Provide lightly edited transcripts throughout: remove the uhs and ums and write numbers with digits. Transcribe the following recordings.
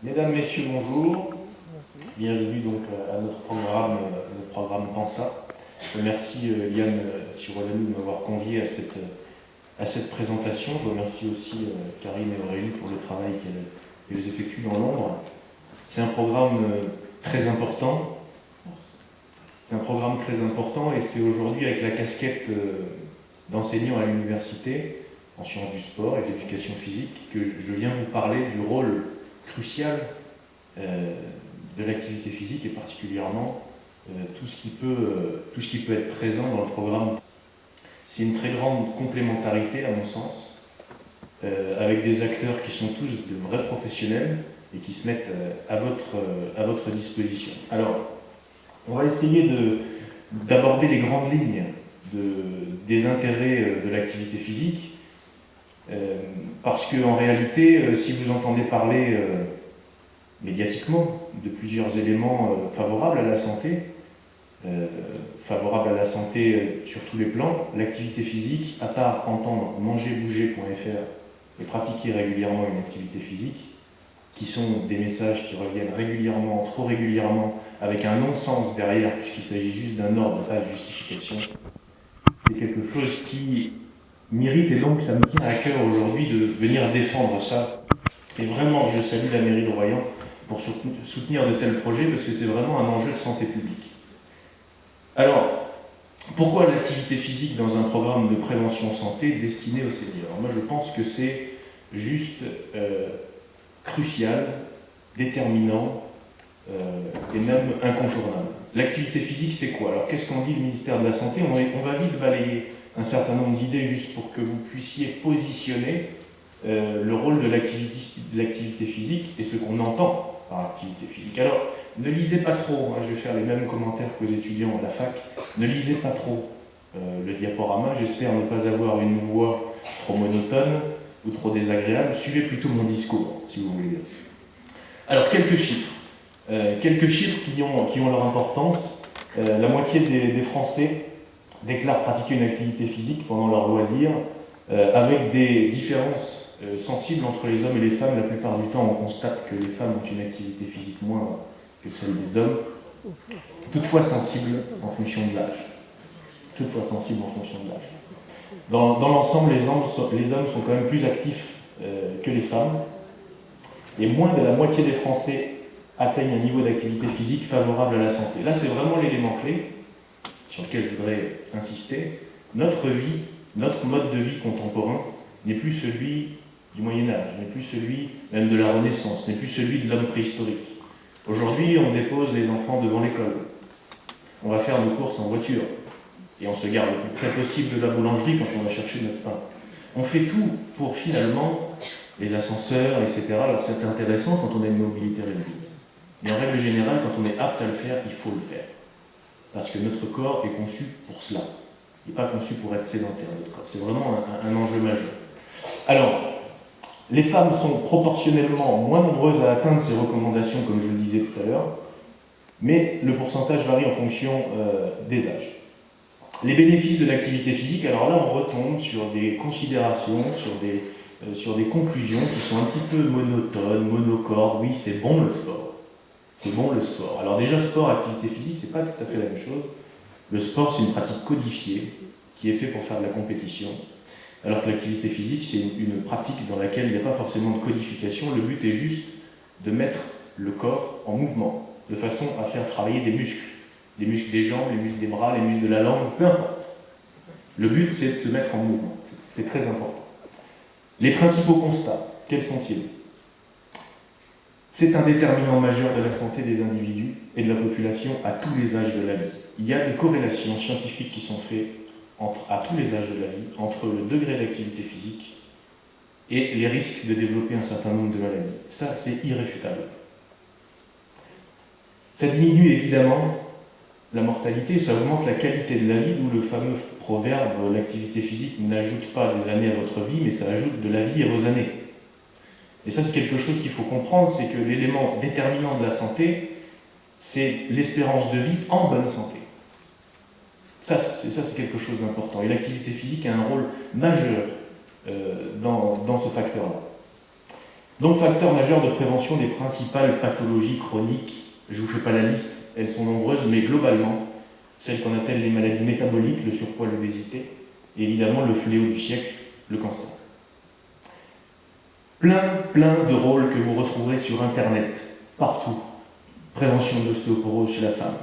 Mesdames, Messieurs, bonjour. Bienvenue donc à notre programme PANSA. Je remercie Liane Sirolani de m'avoir convié à cette présentation. Je remercie aussi Karine et Aurélie pour le travail qu'elles effectuent dans l'ombre. C'est un programme très important. C'est un programme très important et c'est aujourd'hui avec la casquette d'enseignant à l'université en sciences du sport et de l'éducation physique que je viens vous parler du rôle crucial de l'activité physique et particulièrement tout ce qui peut être présent dans le programme. C'est une très grande complémentarité à mon sens, avec des acteurs qui sont tous de vrais professionnels et qui se mettent à votre disposition. Alors, on va essayer d'aborder les grandes lignes des intérêts de l'activité physique, parce qu'en réalité, si vous entendez parler médiatiquement de plusieurs éléments favorables à la santé, sur tous les plans, l'activité physique, à part entendre mangerbouger.fr et pratiquer régulièrement une activité physique, qui sont des messages qui reviennent régulièrement, trop régulièrement, avec un non-sens derrière, puisqu'il s'agit juste d'un ordre, pas de justification. C'est quelque chose qui m'irrite et donc ça me tient à cœur aujourd'hui de venir défendre ça. Et vraiment, je salue la mairie de Royan pour soutenir de tels projets, parce que c'est vraiment un enjeu de santé publique. Alors, pourquoi l'activité physique dans un programme de prévention santé destiné aux seniors? Moi, je pense que c'est juste crucial, déterminant et même incontournable. L'activité physique, c'est quoi? Alors, qu'est-ce qu'en dit le ministère de la Santé? On va vite balayer un certain nombre d'idées juste pour que vous puissiez positionner le rôle de l'activité physique et ce qu'on entend par activité physique. Alors, ne lisez pas trop, hein, je vais faire les mêmes commentaires qu'aux étudiants à la fac, ne lisez pas trop le diaporama, j'espère ne pas avoir une voix trop monotone ou trop désagréable, suivez plutôt mon discours, si vous voulez. Alors, quelques chiffres qui ont leur importance. La moitié des Français déclarent pratiquer une activité physique pendant leur loisir, avec des différences sensibles entre les hommes et les femmes. La plupart du temps, on constate que les femmes ont une activité physique moindre que celle des hommes, toutefois sensible en fonction de l'âge. Dans l'ensemble, les hommes sont quand même plus actifs que les femmes, et moins de la moitié des Français atteignent un niveau d'activité physique favorable à la santé. Là, c'est vraiment l'élément clé sur lequel je voudrais insister. Notre vie, notre mode de vie contemporain n'est plus celui du Moyen-Âge, n'est plus celui même de la Renaissance, n'est plus celui de l'homme préhistorique. Aujourd'hui, on dépose les enfants devant l'école. On va faire nos courses en voiture. Et on se garde le plus près possible de la boulangerie quand on va chercher notre pain. On fait tout pour finalement les ascenseurs, etc. Alors c'est intéressant quand on a une mobilité réduite. Mais en règle générale, quand on est apte à le faire, il faut le faire. Parce que notre corps est conçu pour cela. Il n'est pas conçu pour être sédentaire, notre corps. C'est vraiment un enjeu majeur. Alors, les femmes sont proportionnellement moins nombreuses à atteindre ces recommandations, comme je le disais tout à l'heure, mais le pourcentage varie en fonction des âges. Les bénéfices de l'activité physique, alors là on retombe sur des considérations, sur des conclusions qui sont un petit peu monotones, monocordes. Oui, c'est bon le sport. C'est bon le sport. Alors déjà, sport, activité physique, c'est pas tout à fait la même chose. Le sport, c'est une pratique codifiée qui est faite pour faire de la compétition, alors que l'activité physique, c'est une pratique dans laquelle il n'y a pas forcément de codification. Le but est juste de mettre le corps en mouvement, de façon à faire travailler des muscles. Les muscles des jambes, les muscles des bras, les muscles de la langue, peu importe. Le but, c'est de se mettre en mouvement. C'est très important. Les principaux constats, quels sont-ils? C'est un déterminant majeur de la santé des individus et de la population à tous les âges de la vie. Il y a des corrélations scientifiques qui sont faites à tous les âges de la vie entre le degré d'activité physique et les risques de développer un certain nombre de maladies. Ça, c'est irréfutable. Ça diminue évidemment la mortalité, ça augmente la qualité de la vie, d'où le fameux proverbe « l'activité physique n'ajoute pas des années à votre vie, mais ça ajoute de la vie à vos années ». Et ça, c'est quelque chose qu'il faut comprendre, c'est que l'élément déterminant de la santé, c'est l'espérance de vie en bonne santé. Ça, c'est quelque chose d'important. Et l'activité physique a un rôle majeur dans ce facteur-là. Donc, facteur majeur de prévention des principales pathologies chroniques, je ne vous fais pas la liste, elles sont nombreuses, mais globalement, celles qu'on appelle les maladies métaboliques, le surpoids, l'obésité, et évidemment le fléau du siècle, le cancer. Plein de rôles que vous retrouverez sur Internet, partout. Prévention de l'ostéoporose chez la femme.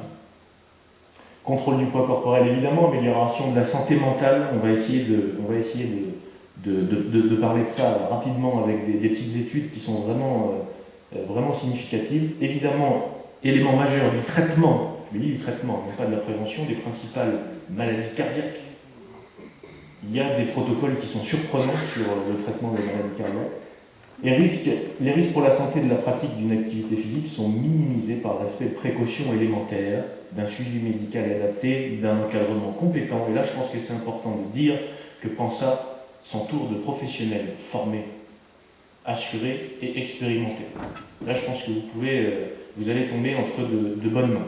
Contrôle du poids corporel, évidemment, amélioration de la santé mentale. On va essayer de parler de ça rapidement avec des petites études qui sont vraiment significatives. Évidemment, élément majeur du traitement, je dis du traitement, non pas de la prévention, des principales maladies cardiaques. Il y a des protocoles qui sont surprenants sur le traitement des maladies cardiaques. Les risques pour la santé de la pratique d'une activité physique sont minimisés par le respect de précautions élémentaires, d'un suivi médical adapté, d'un encadrement compétent. Et là, je pense que c'est important de dire que PANSA s'entoure de professionnels formés, assurés et expérimentés. Là, je pense que vous allez tomber entre de bonnes mains.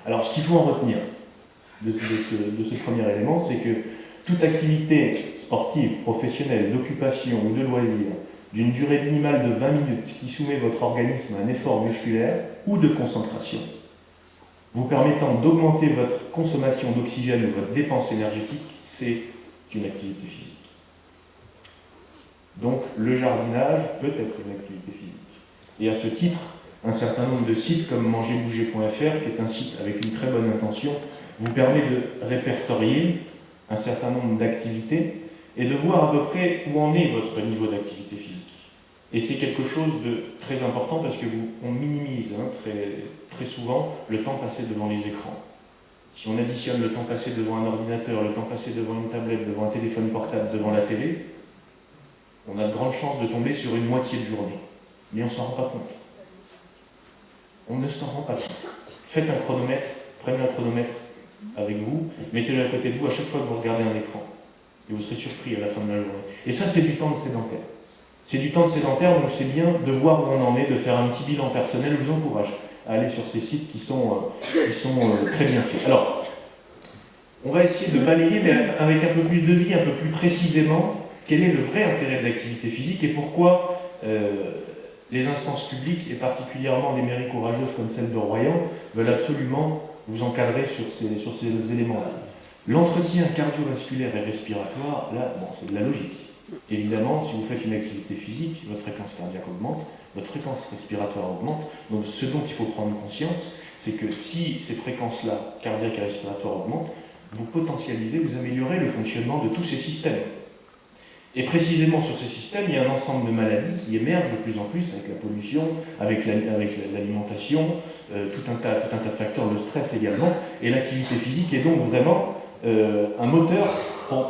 Alors, ce qu'il faut en retenir de ce premier élément, c'est que toute activité sportive, professionnelle, d'occupation ou de loisir, d'une durée minimale de 20 minutes qui soumet votre organisme à un effort musculaire ou de concentration, vous permettant d'augmenter votre consommation d'oxygène ou votre dépense énergétique, c'est une activité physique. Donc le jardinage peut être une activité physique. Et à ce titre, un certain nombre de sites comme mangerbouger.fr, qui est un site avec une très bonne intention, vous permet de répertorier un certain nombre d'activités et de voir à peu près où en est votre niveau d'activité physique. Et c'est quelque chose de très important parce qu'on minimise très souvent le temps passé devant les écrans. Si on additionne le temps passé devant un ordinateur, le temps passé devant une tablette, devant un téléphone portable, devant la télé, on a de grandes chances de tomber sur une moitié de journée. Mais on ne s'en rend pas compte. On ne s'en rend pas compte. Faites un chronomètre, prenez un chronomètre avec vous, mettez-le à côté de vous à chaque fois que vous regardez un écran. Et vous serez surpris à la fin de la journée. Et ça, c'est du temps de sédentaire. C'est du temps de sédentaire, donc c'est bien de voir où on en est, de faire un petit bilan personnel. Je vous encourage à aller sur ces sites qui sont très bien faits. Alors, on va essayer de balayer, mais avec un peu plus de vie, un peu plus précisément, quel est le vrai intérêt de l'activité physique et pourquoi les instances publiques, et particulièrement des mairies courageuses comme celle de Royan, veulent absolument vous encadrer sur ces éléments-là. L'entretien cardiovasculaire et respiratoire, là, bon, c'est de la logique. Évidemment, si vous faites une activité physique, votre fréquence cardiaque augmente, votre fréquence respiratoire augmente. Donc ce dont il faut prendre conscience, c'est que si ces fréquences-là, cardiaques et respiratoires, augmentent, vous potentialisez, vous améliorez le fonctionnement de tous ces systèmes. Et précisément sur ces systèmes, il y a un ensemble de maladies qui émergent de plus en plus avec la pollution, avec l'alimentation, tout un tas de facteurs, le stress également. Et l'activité physique est donc vraiment un moteur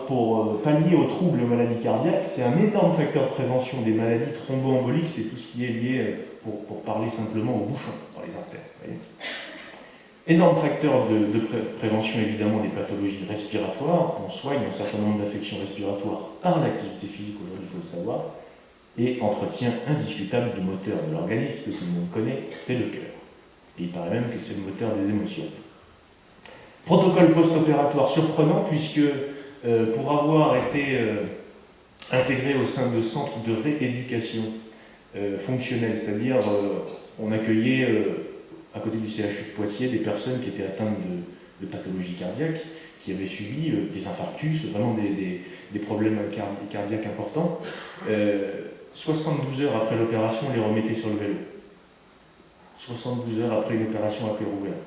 pour pallier aux troubles et aux maladies cardiaques. C'est un énorme facteur de prévention des maladies thromboemboliques, c'est tout ce qui est lié, pour parler simplement, aux bouchons dans les artères. Voyez. Énorme facteur de prévention évidemment des pathologies respiratoires. On soigne un certain nombre d'affections respiratoires par l'activité physique, aujourd'hui il faut le savoir. Et entretien indiscutable du moteur de l'organisme, que tout le monde connaît, c'est le cœur. Et il paraît même que c'est le moteur des émotions. Protocole post-opératoire surprenant puisque pour avoir été intégré au sein de centres de rééducation fonctionnelle, c'est-à-dire on accueillait à côté du CHU de Poitiers des personnes qui étaient atteintes de pathologies cardiaques, qui avaient subi des infarctus, vraiment des problèmes cardiaques importants. 72 heures après l'opération, on les remettait sur le vélo. 72 heures après une opération à cœur ouvert.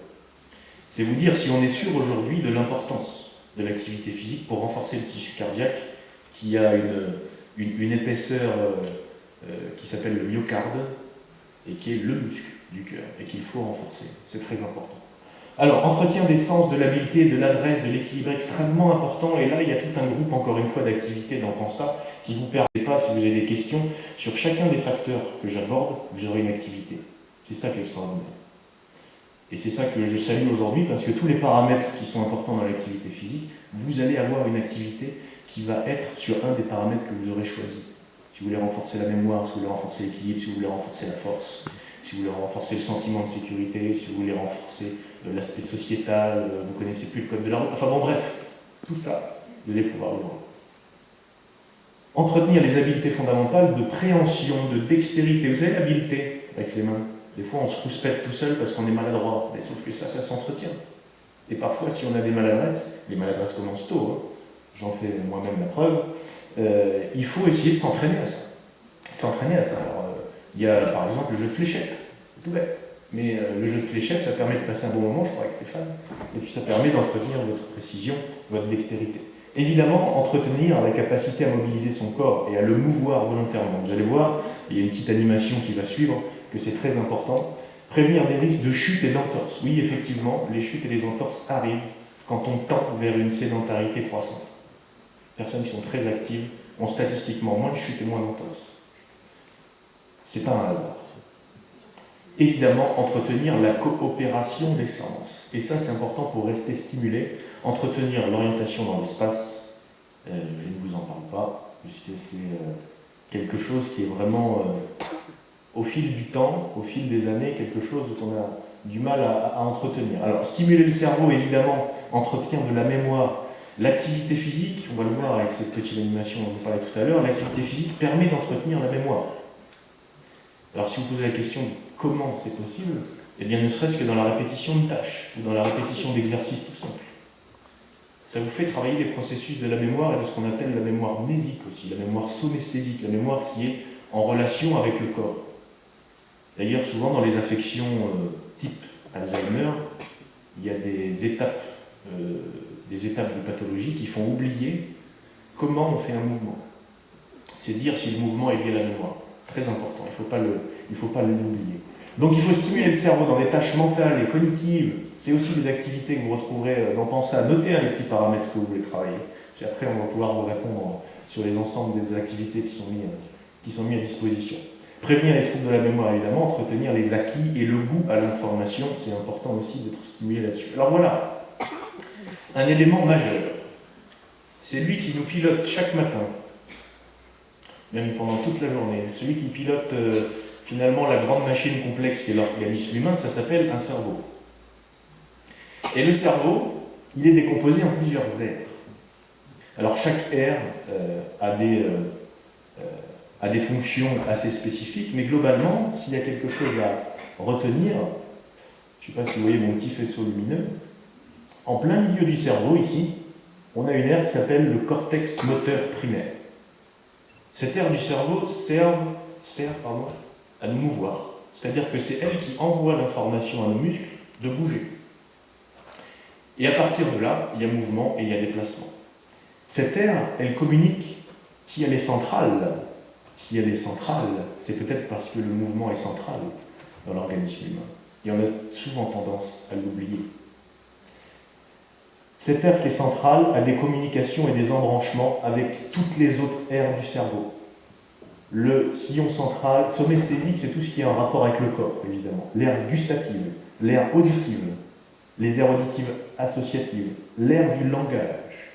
C'est vous dire si on est sûr aujourd'hui de l'importance de l'activité physique pour renforcer le tissu cardiaque qui a une épaisseur qui s'appelle le myocarde et qui est le muscle du cœur et qu'il faut renforcer. C'est très important. Alors, entretien des sens, de l'habileté, de l'adresse, de l'équilibre extrêmement important. Et là, il y a tout un groupe, encore une fois, d'activités dans PANSA qui vous permet pas, si vous avez des questions, sur chacun des facteurs que j'aborde, vous aurez une activité. C'est ça qui est extraordinaire. Et c'est ça que je salue aujourd'hui, parce que tous les paramètres qui sont importants dans l'activité physique, vous allez avoir une activité qui va être sur un des paramètres que vous aurez choisi. Si vous voulez renforcer la mémoire, si vous voulez renforcer l'équilibre, si vous voulez renforcer la force, si vous voulez renforcer le sentiment de sécurité, si vous voulez renforcer l'aspect sociétal, vous ne connaissez plus le code de la route, enfin bon bref, tout ça, vous allez pouvoir le voir. Entretenir les habiletés fondamentales de préhension, de dextérité. Vous savez, l'habileté avec les mains. Des fois, on se rouspète tout seul parce qu'on est maladroit. Mais sauf que ça s'entretient. Et parfois, si on a des maladresses, les maladresses commencent tôt, hein, j'en fais moi-même la preuve, il faut essayer de s'entraîner à ça. S'entraîner à ça. Alors, il y a par exemple le jeu de fléchettes. C'est tout bête. Mais le jeu de fléchettes, ça permet de passer un bon moment, je crois, avec Stéphane. Et puis ça permet d'entretenir votre précision, votre dextérité. Évidemment, entretenir la capacité à mobiliser son corps et à le mouvoir volontairement. Vous allez voir, il y a une petite animation qui va suivre, que c'est très important. Prévenir des risques de chute et d'entorse. Oui, effectivement, les chutes et les entorses arrivent quand on tend vers une sédentarité croissante. Les personnes qui sont très actives ont statistiquement moins de chutes et moins d'entorses. C'est pas un hasard. Évidemment, entretenir la coopération des sens. Et ça, c'est important pour rester stimulé. Entretenir l'orientation dans l'espace, je ne vous en parle pas, puisque c'est quelque chose qui est vraiment, au fil du temps, au fil des années, quelque chose qu'on a du mal à entretenir. Alors, stimuler le cerveau, évidemment, entretien de la mémoire. L'activité physique, on va le voir avec cette petite animation dont je parlais tout à l'heure, l'activité physique permet d'entretenir la mémoire. Alors, si vous posez la question de comment c'est possible, eh bien, ne serait-ce que dans la répétition de tâches, ou dans la répétition d'exercices tout simples. Ça vous fait travailler les processus de la mémoire et de ce qu'on appelle la mémoire mnésique aussi, la mémoire somesthésique, la mémoire qui est en relation avec le corps. D'ailleurs, souvent dans les affections type Alzheimer, il y a des étapes de pathologie qui font oublier comment on fait un mouvement. C'est dire si le mouvement est lié à la mémoire. Très important, il ne faut pas l'oublier. Donc il faut stimuler le cerveau dans des tâches mentales et cognitives. C'est aussi des activités que vous retrouverez dans Pensa. Notez les petits paramètres que vous voulez travailler. Puis après, on va pouvoir vous répondre sur les ensembles des activités qui sont mis à disposition. Prévenir les troubles de la mémoire, évidemment, entretenir les acquis et le goût à l'information. C'est important aussi d'être stimulé là-dessus. Alors voilà, un élément majeur. C'est lui qui nous pilote chaque matin, même pendant toute la journée. Celui qui pilote finalement la grande machine complexe qui est l'organisme humain, ça s'appelle un cerveau. Et le cerveau, il est décomposé en plusieurs aires. Alors chaque aire a des fonctions assez spécifiques, mais globalement, s'il y a quelque chose à retenir, je ne sais pas si vous voyez mon petit faisceau lumineux, en plein milieu du cerveau, ici, on a une aire qui s'appelle le cortex moteur primaire. Cette aire du cerveau sert à nous mouvoir. C'est-à-dire que c'est elle qui envoie l'information à nos muscles de bouger. Et à partir de là, il y a mouvement et il y a déplacement. Cette aire, elle communique, si elle est centrale, c'est peut-être parce que le mouvement est central dans l'organisme humain. Et on a souvent tendance à l'oublier. Cette aire qui est centrale a des communications et des embranchements avec toutes les autres aires du cerveau. Le sillon central, somesthésique, c'est tout ce qui est en rapport avec le corps, évidemment. L'aire gustative, l'aire auditive, les aires auditives associatives, l'aire du langage.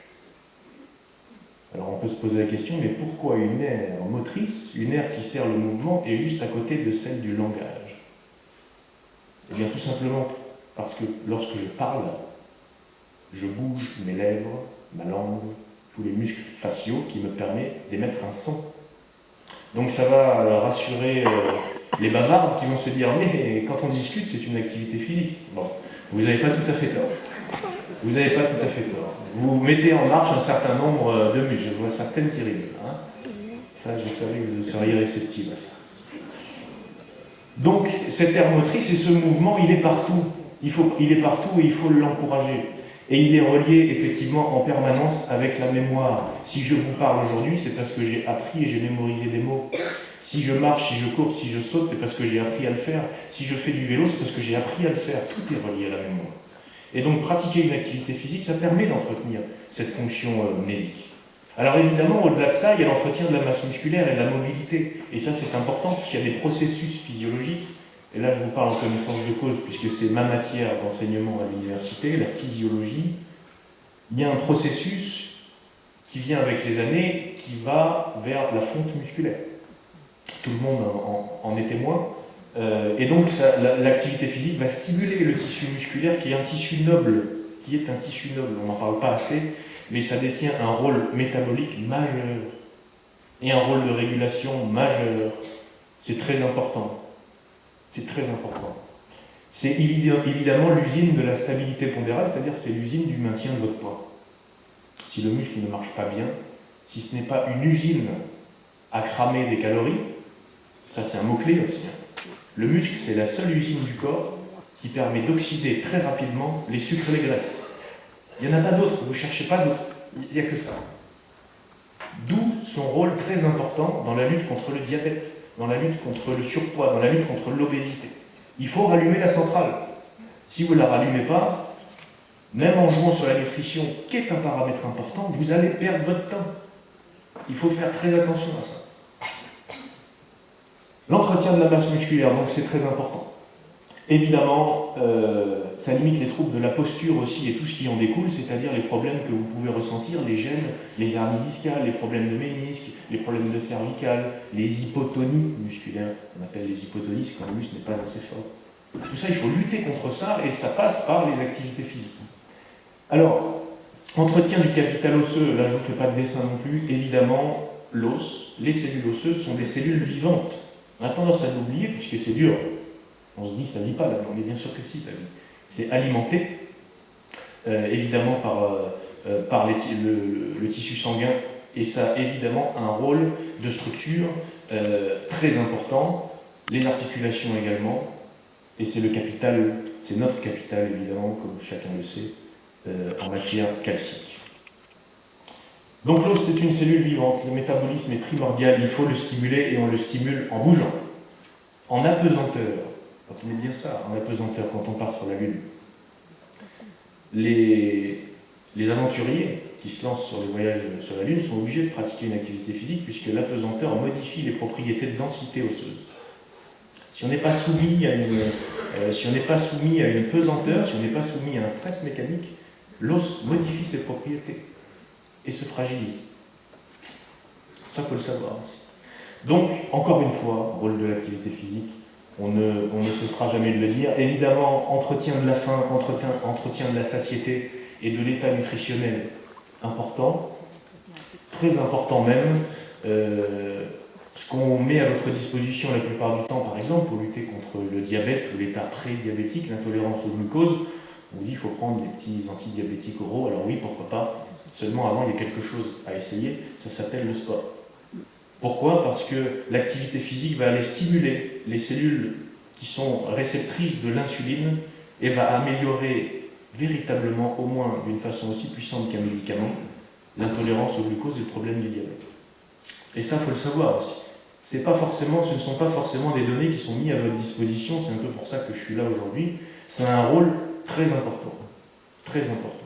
Alors on peut se poser la question, mais pourquoi une aire motrice, une aire qui sert le mouvement, est juste à côté de celle du langage? Eh bien tout simplement parce que lorsque je parle, je bouge mes lèvres, ma langue, tous les muscles faciaux qui me permettent d'émettre un son. Donc ça va rassurer les bavardes qui vont se dire « mais quand on discute, c'est une activité physique ». Bon, vous n'avez pas tout à fait tort. Vous n'avez pas tout à fait tort. Vous mettez en marche un certain nombre de muscles. Je vois certaines qui rigolent. Hein. Ça, je savais que vous seriez réceptifs à ça. Donc, cette aire motrice et ce mouvement, il est partout. Il est partout et il faut l'encourager. Et il est relié effectivement en permanence avec la mémoire. Si je vous parle aujourd'hui, c'est parce que j'ai appris et j'ai mémorisé des mots. Si je marche, si je cours, si je saute, c'est parce que j'ai appris à le faire. Si je fais du vélo, c'est parce que j'ai appris à le faire. Tout est relié à la mémoire. Et donc pratiquer une activité physique, ça permet d'entretenir cette fonction mnésique. Alors évidemment, au-delà de ça, il y a l'entretien de la masse musculaire et de la mobilité. Et ça, c'est important, puisqu'il y a des processus physiologiques. Et là, je vous parle en connaissance de cause, puisque c'est ma matière d'enseignement à l'université, la physiologie. Il y a un processus qui vient avec les années, qui va vers la fonte musculaire. Tout le monde en est témoin. Et donc, l'activité physique va stimuler le tissu musculaire, qui est un tissu noble. On n'en parle pas assez, mais ça détient un rôle métabolique majeur. et un rôle de régulation majeur. C'est très important. C'est très important. C'est évidemment l'usine de la stabilité pondérale, c'est-à-dire c'est l'usine du maintien de votre poids. Si le muscle ne marche pas bien, si ce n'est pas une usine à cramer des calories, ça c'est un mot-clé aussi. Le muscle, c'est la seule usine du corps qui permet d'oxyder très rapidement les sucres et les graisses. Il n'y en a pas d'autres, vous ne cherchez pas d'autres, il n'y a que ça. D'où son rôle très important dans la lutte contre le diabète, dans la lutte contre le surpoids, dans la lutte contre l'obésité. Il faut rallumer la centrale. Si vous ne la rallumez pas, même en jouant sur la nutrition, qui est un paramètre important, vous allez perdre votre temps. Il faut faire très attention à ça. L'entretien de la masse musculaire, donc c'est très important. Évidemment, ça limite les troubles de la posture aussi et tout ce qui en découle, c'est-à-dire les problèmes que vous pouvez ressentir, les gènes, les hernies discales, les problèmes de ménisque, les problèmes de cervicales, les hypotonies musculaires. On appelle les hypotonies quand le muscle n'est pas assez fort. Tout ça, il faut lutter contre ça et ça passe par les activités physiques. Alors, entretien du capital osseux, là je ne vous fais pas de dessin non plus, évidemment, l'os, les cellules osseuses sont des cellules vivantes. On a tendance à l'oublier puisque c'est dur. On se dit, ça ne vit pas là-dedans, mais bien sûr que si, ça vit. C'est alimenté, évidemment, par le tissu sanguin, et ça a évidemment un rôle de structure très important, les articulations également, et c'est le capital, c'est notre capital, évidemment, comme chacun le sait, en matière calcique. Donc l'os, c'est une cellule vivante, le métabolisme est primordial, il faut le stimuler, et on le stimule en bougeant, en apesanteur. Retenez bien ça, en apesanteur, quand on part sur la Lune. Les aventuriers qui se lancent sur les voyages sur la Lune sont obligés de pratiquer une activité physique puisque l'apesanteur modifie les propriétés de densité osseuse. Si on n'est pas soumis à une pesanteur, si on n'est pas soumis à un stress mécanique, l'os modifie ses propriétés et se fragilise. Ça, il faut le savoir aussi. Donc, encore une fois, rôle de l'activité physique, on ne cessera jamais de le dire. Évidemment, entretien de la faim, entretien de la satiété et de l'état nutritionnel important, très important même. Ce qu'on met à votre disposition la plupart du temps, par exemple, pour lutter contre le diabète ou l'état pré-diabétique, l'intolérance au glucose, on vous dit qu'il faut prendre des petits antidiabétiques oraux. Alors oui, pourquoi pas. Seulement avant, il y a quelque chose à essayer, ça s'appelle le sport. Pourquoi ? Parce que l'activité physique va aller stimuler les cellules qui sont réceptrices de l'insuline et va améliorer véritablement, au moins d'une façon aussi puissante qu'un médicament, l'intolérance au glucose et le problème du diabète. Et ça, il faut le savoir aussi. Ce ne sont pas forcément des données qui sont mises à votre disposition, c'est un peu pour ça que je suis là aujourd'hui. C'est un rôle très important. Très important.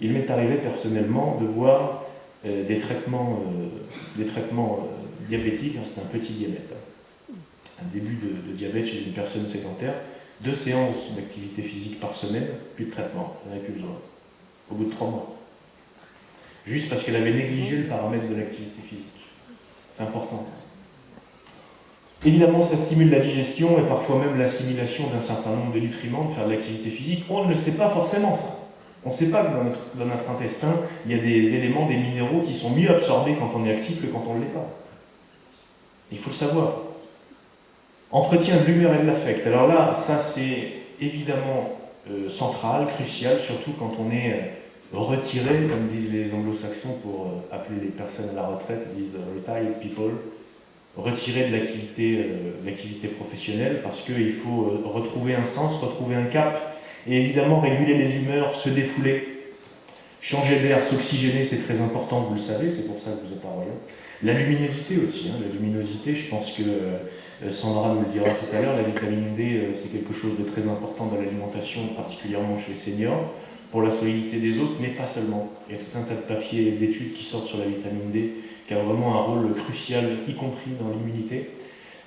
Il m'est arrivé personnellement de voir des traitements diabétiques, hein, c'était un petit diabète, hein. Un début de diabète chez une personne sédentaire, 2 séances d'activité physique par semaine, plus de traitement, on n'avait plus besoin, au bout de 3 mois. Juste parce qu'elle avait négligé le paramètre de l'activité physique. C'est important. Évidemment, ça stimule la digestion et parfois même l'assimilation d'un certain nombre de nutriments, de faire de l'activité physique. On ne le sait pas forcément, ça. On ne sait pas que dans notre intestin, il y a des éléments, des minéraux qui sont mieux absorbés quand on est actif que quand on ne l'est pas. Il faut le savoir. Entretien de l'humeur et de l'affect. Alors là, ça c'est évidemment central, crucial, surtout quand on est retiré, comme disent les anglo-saxons pour appeler les personnes à la retraite, ils disent retired people, retiré de l'activité professionnelle, parce qu'il faut retrouver un sens, retrouver un cap, et évidemment réguler les humeurs, se défouler, changer d'air, s'oxygéner, c'est très important, vous le savez, c'est pour ça que vous êtes à Royan. La luminosité aussi, hein, la luminosité, je pense que Sandra nous le dira tout à l'heure, la vitamine D, c'est quelque chose de très important dans l'alimentation, particulièrement chez les seniors, pour la solidité des os, mais pas seulement. Il y a tout un tas de papiers et d'études qui sortent sur la vitamine D, qui a vraiment un rôle crucial, y compris dans l'immunité.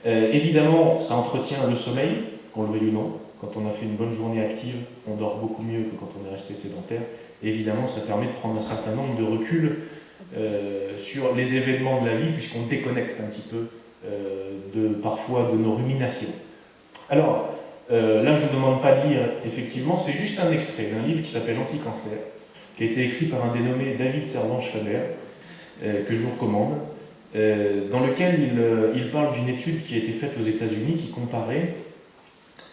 Évidemment, ça entretient le sommeil, qu'on le veuille ou non. Quand on a fait une bonne journée active, on dort beaucoup mieux que quand on est resté sédentaire. Et évidemment, ça permet de prendre un certain nombre de reculs sur les événements de la vie, puisqu'on déconnecte un petit peu parfois de nos ruminations. Alors, là, je ne vous demande pas de lire, effectivement, c'est juste un extrait d'un livre qui s'appelle Anti-cancer, qui a été écrit par un dénommé David Servan-Schreiber, que je vous recommande. dans lequel il parle d'une étude qui a été faite aux États-Unis qui comparait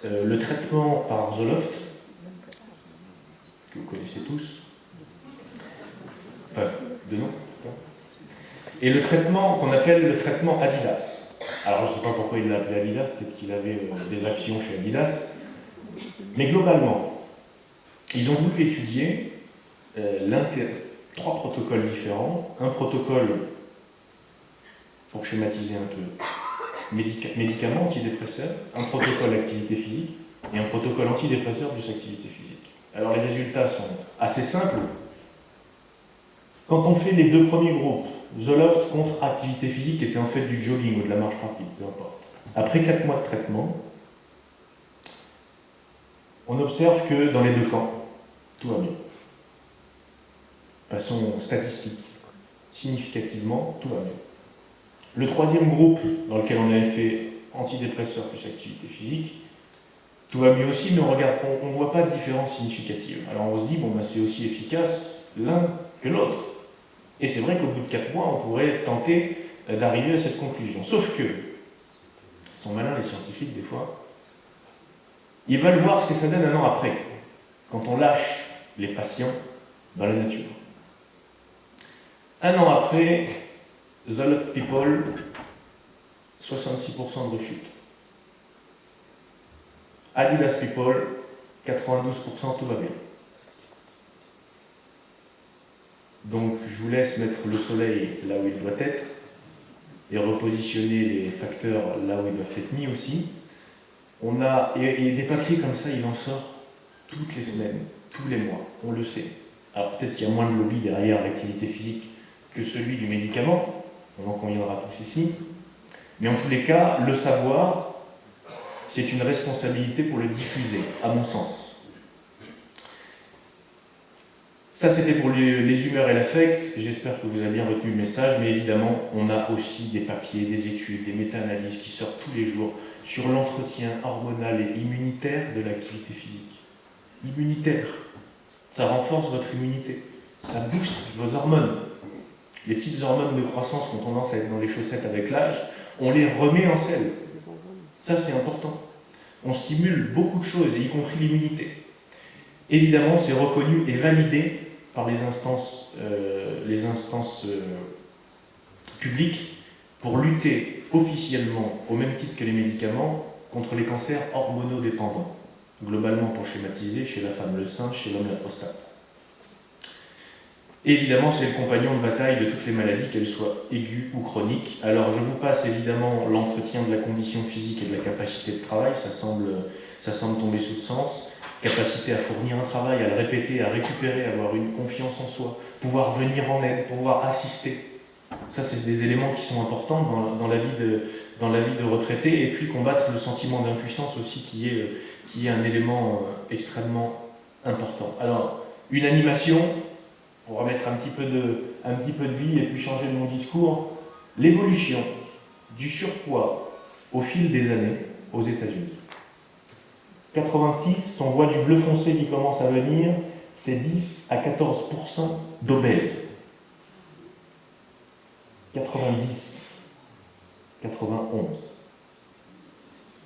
le traitement par Zoloft, que vous connaissez tous, enfin, de nom, et le traitement qu'on appelle le traitement Adidas. Alors je ne sais pas pourquoi il l'a appelé Adidas, peut-être qu'il avait des actions chez Adidas, mais globalement, ils ont voulu étudier trois protocoles différents. Un protocole, pour schématiser un peu, médicaments antidépresseurs, un protocole activité physique et un protocole antidépresseur plus activité physique. Alors les résultats sont assez simples. Quand on fait les deux premiers groupes, Zoloft contre activité physique, qui était en fait du jogging ou de la marche rapide, peu importe. Après 4 mois de traitement, on observe que dans les deux camps, tout va bien. De façon statistique, significativement, tout va bien. Le troisième groupe, dans lequel on avait fait antidépresseur plus activité physique, tout va mieux aussi, mais on ne voit pas de différence significative. Alors on se dit, bon, ben, c'est aussi efficace l'un que l'autre. Et c'est vrai qu'au bout de 4 mois, on pourrait tenter d'arriver à cette conclusion. Sauf que, ils sont malins les scientifiques des fois, ils veulent voir ce que ça donne un an après, quand on lâche les patients dans la nature. Un an après, Zoloft People, 66% de rechute. Adidas People, 92%, tout va bien. Donc je vous laisse mettre le soleil là où il doit être et repositionner les facteurs là où ils doivent être mis aussi. Et des papiers comme ça, il en sort toutes les semaines, tous les mois, on le sait. Alors peut-être qu'il y a moins de lobby derrière l'activité physique que celui du médicament, on en conviendra tous ici, mais en tous les cas, le savoir, c'est une responsabilité pour le diffuser, à mon sens. Ça, c'était pour les humeurs et l'affect. J'espère que vous avez bien retenu le message, mais évidemment, on a aussi des papiers, des études, des méta-analyses qui sortent tous les jours sur l'entretien hormonal et immunitaire de l'activité physique. Immunitaire, ça renforce votre immunité, ça booste vos hormones. Les petites hormones de croissance qui ont tendance à être dans les chaussettes avec l'âge, on les remet en selle. Ça, c'est important. On stimule beaucoup de choses, y compris l'immunité. Évidemment, c'est reconnu et validé par les instances publiques pour lutter officiellement, au même titre que les médicaments, contre les cancers hormonodépendants. Globalement, pour schématiser, chez la femme le sein, chez l'homme la prostate. Évidemment, c'est le compagnon de bataille de toutes les maladies, qu'elles soient aiguës ou chroniques. Alors, je vous passe évidemment l'entretien de la condition physique et de la capacité de travail, ça semble tomber sous le sens. Capacité à fournir un travail, à le répéter, à récupérer, à avoir une confiance en soi, pouvoir venir en aide, pouvoir assister. Ça, c'est des éléments qui sont importants dans la vie de retraité, et puis combattre le sentiment d'impuissance aussi, qui est un élément extrêmement important. Alors, une animation, pour remettre un petit peu de vie et puis changer de mon discours, l'évolution du surpoids au fil des années aux États-Unis. 86, on voit du bleu foncé qui commence à venir, c'est 10 à 14% d'obèses. 90, 91.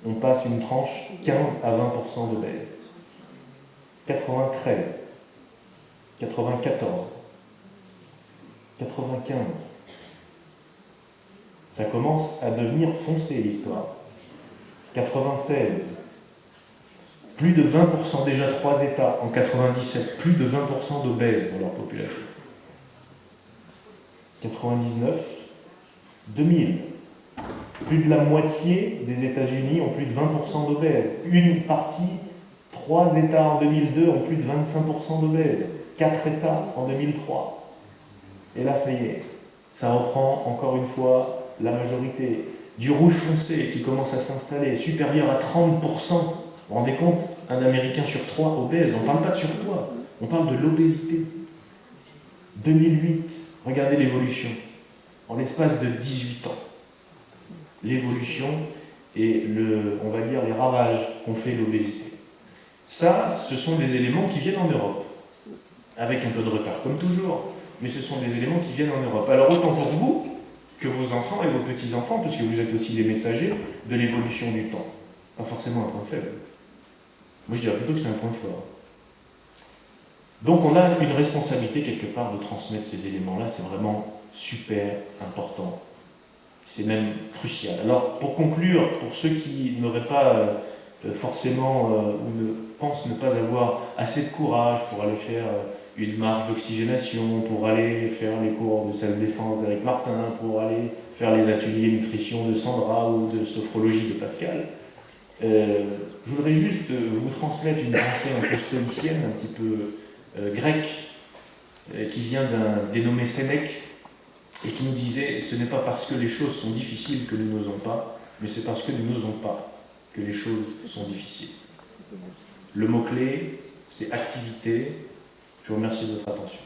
On passe une tranche 15 à 20% d'obèses. 93, 94, 95. Ça commence à devenir foncé l'histoire. 96. Plus de 20%, déjà 3 États en 97, plus de 20% d'obèses dans leur population. 99, 2000. Plus de la moitié des États-Unis ont plus de 20% d'obèses. Une partie, 3 États en 2002 ont plus de 25% d'obèses. 4 États en 2003. Et là, ça y est, ça reprend encore une fois la majorité. Du rouge foncé qui commence à s'installer, supérieur à 30%. Vous vous rendez compte? Un Américain sur 3 obèse. On ne parle pas de surpoids, on parle de l'obésité. 2008, regardez l'évolution. En l'espace de 18 ans. L'évolution et on va dire les ravages qu'ont fait l'obésité. Ça, ce sont des éléments qui viennent en Europe. Avec un peu de retard, comme toujours. Mais ce sont des éléments qui viennent en Europe. Alors autant pour vous que vos enfants et vos petits-enfants, parce que vous êtes aussi des messagers de l'évolution du temps. Pas forcément un point faible. Moi, je dirais plutôt que c'est un point fort. Donc, on a une responsabilité quelque part de transmettre ces éléments-là. C'est vraiment super important. C'est même crucial. Alors, pour conclure, pour ceux qui n'auraient pas forcément ou ne pensent ne pas avoir assez de courage pour aller faire une marche d'oxygénation, pour aller faire les cours de self-défense d'Éric Martin, pour aller faire les ateliers nutrition de Sandra ou de sophrologie de Pascal, je voudrais juste vous transmettre une pensée un peu stoïcienne, un petit peu grecque, qui vient d'un dénommé Sénèque, et qui nous disait: ce n'est pas parce que les choses sont difficiles que nous n'osons pas, mais c'est parce que nous n'osons pas que les choses sont difficiles. Le mot-clé, c'est activité. Je vous remercie de votre attention.